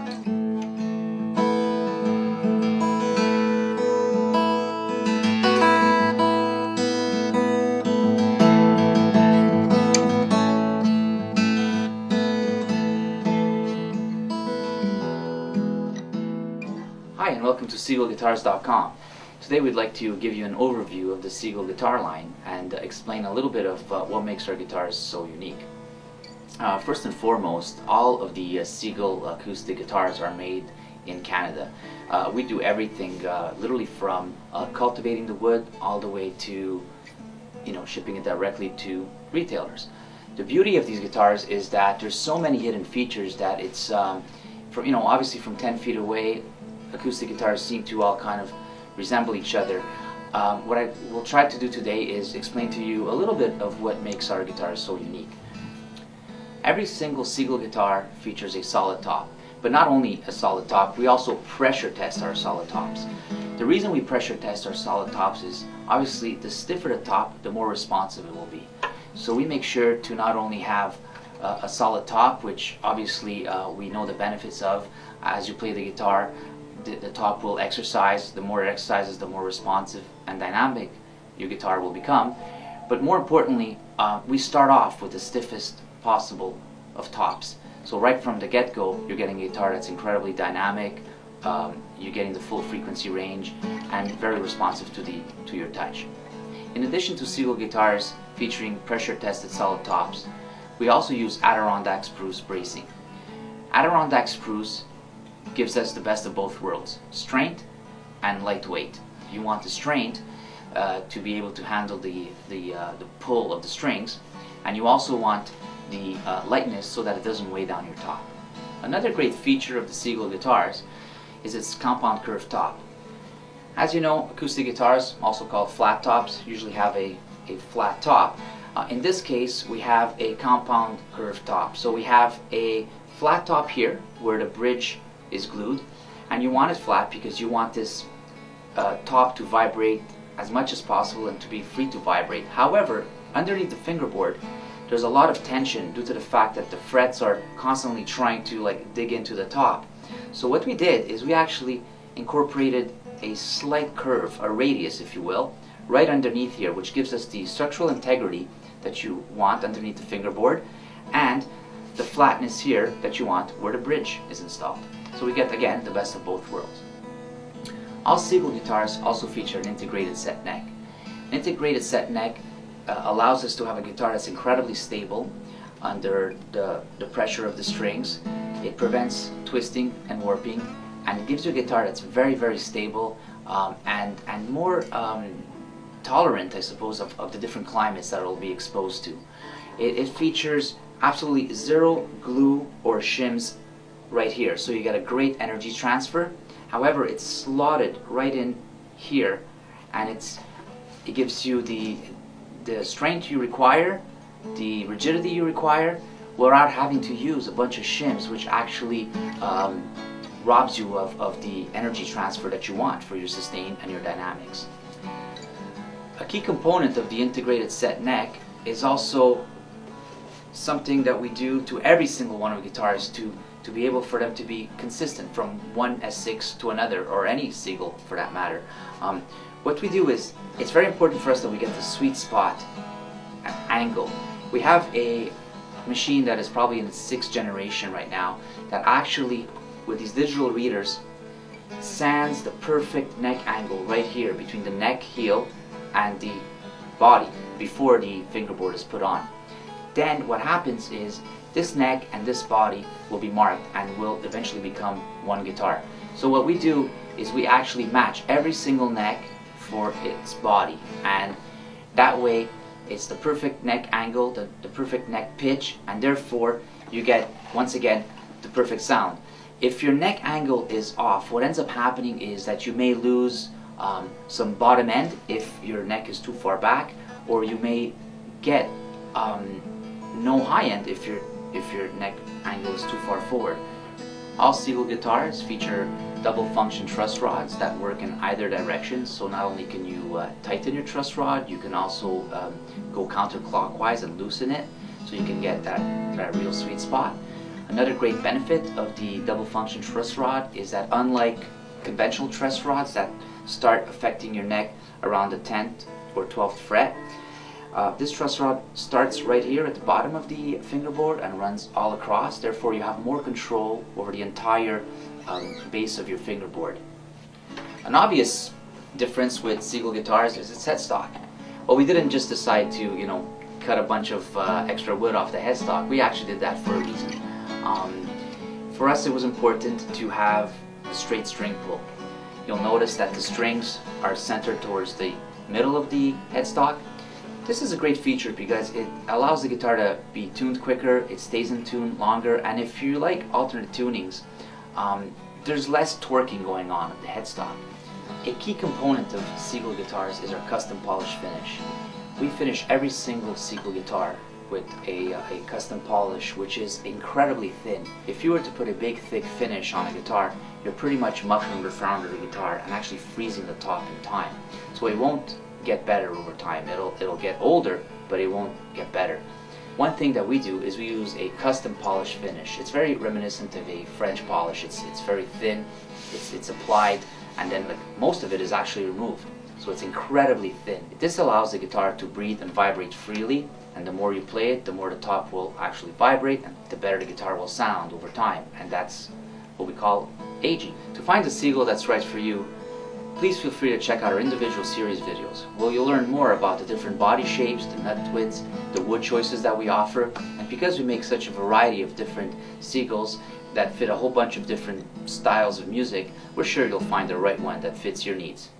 Hi, and welcome to SeagullGuitars.com. Today we'd like to give you an overview of the Seagull guitar line and explain a little bit of what makes our guitars so unique. First and foremost, all of the Seagull acoustic guitars are made in Canada. We do everything literally from cultivating the wood all the way to shipping it directly to retailers. The beauty of these guitars is that there's so many hidden features that it's obviously from 10 feet away acoustic guitars seem to all kind of resemble each other. What I will try to do today is explain to you a little bit of what makes our guitars so unique. Every single Seagull guitar features a solid top, but not only a solid top, we also pressure test our solid tops. The reason we pressure test our solid tops is obviously the stiffer the top, the more responsive it will be. So we make sure to not only have a solid top, which obviously we know the benefits of. As you play the guitar, the top will exercise. The more it exercises, the more responsive and dynamic your guitar will become. But more importantly, we start off with the stiffest possible of tops. So right from the get-go, you're getting a guitar that's incredibly dynamic. You're getting the full frequency range and very responsive to your touch. In addition to Seagull guitars featuring pressure-tested solid tops, we also use Adirondack Spruce bracing. Adirondack Spruce gives us the best of both worlds, strength and lightweight. You want the strength to be able to handle the pull of the strings, and you also want the lightness so that it doesn't weigh down your top. Another great feature of the Seagull guitars is its compound curved top. As you know, acoustic guitars, also called flat tops, usually have a flat top. In this case, we have a compound curved top. So we have a flat top here where the bridge is glued, and you want it flat because you want this top to vibrate as much as possible and to be free to vibrate. However, underneath the fingerboard there's a lot of tension due to the fact that the frets are constantly trying to dig into the top. So what we did is we actually incorporated a slight curve, a radius if you will, right underneath here, which gives us the structural integrity that you want underneath the fingerboard and the flatness here that you want where the bridge is installed. So we get, again, the best of both worlds. All Seagull guitars also feature an integrated set neck. An integrated set neck allows us to have a guitar that's incredibly stable under the pressure of the strings. It prevents twisting and warping, and it gives you a guitar that's very, very stable and more tolerant, I suppose, of the different climates that it will be exposed to. It features absolutely zero glue or shims right here, so you get a great energy transfer. However, it's slotted right in here, and it gives you the strength you require, the rigidity you require, without having to use a bunch of shims, which actually robs you of the energy transfer that you want for your sustain and your dynamics. A key component of the integrated set neck is also something that we do to every single one of the guitars to be able for them to be consistent from one S6 to another, or any Seagull for that matter. What we do is, it's very important for us that we get the sweet spot angle. We have a machine that is probably in its 6th generation right now that actually, with these digital readers, sands the perfect neck angle right here between the neck heel and the body before the fingerboard is put on. Then what happens is this neck and this body will be marked and will eventually become one guitar. So what we do is we actually match every single neck for its body, and that way it's the perfect neck angle, the perfect neck pitch, and therefore you get, once again, the perfect sound. If your neck angle is off, what ends up happening is that you may lose some bottom end if your neck is too far back, or you may get no high end if your neck angle is too far forward. All Seagull guitars feature double function truss rods that work in either direction, so not only can you tighten your truss rod, you can also go counterclockwise and loosen it, so you can get that real sweet spot. Another great benefit of the double function truss rod is that unlike conventional truss rods that start affecting your neck around the 10th or 12th fret, this truss rod starts right here at the bottom of the fingerboard and runs all across. Therefore, you have more control over the entire base of your fingerboard. An obvious difference with Seagull guitars is its headstock. Well, we didn't just decide to, cut a bunch of extra wood off the headstock. We actually did that for a reason. For us, it was important to have a straight string pull. You'll notice that the strings are centered towards the middle of the headstock. This is a great feature because it allows the guitar to be tuned quicker, it stays in tune longer, and if you like alternate tunings, there's less torquing going on at the headstock. A key component of Seagull guitars is our custom polish finish. We finish every single Seagull guitar with a custom polish which is incredibly thin. If you were to put a big thick finish on a guitar, you're pretty much muffling the sound of the guitar and actually freezing the top in time. So it won't get better over time. It'll get older, but it won't get better. One thing that we do is we use a custom polish finish. It's very reminiscent of a French polish. It's very thin, it's applied, and then most of it is actually removed. So it's incredibly thin. This allows the guitar to breathe and vibrate freely, and the more you play it, the more the top will actually vibrate, and the better the guitar will sound over time. And that's what we call aging. To find a Seagull that's right for you, please feel free to check out our individual series videos, where you'll learn more about the different body shapes, the nut widths, the wood choices that we offer. And because we make such a variety of different Seagulls that fit a whole bunch of different styles of music, we're sure you'll find the right one that fits your needs.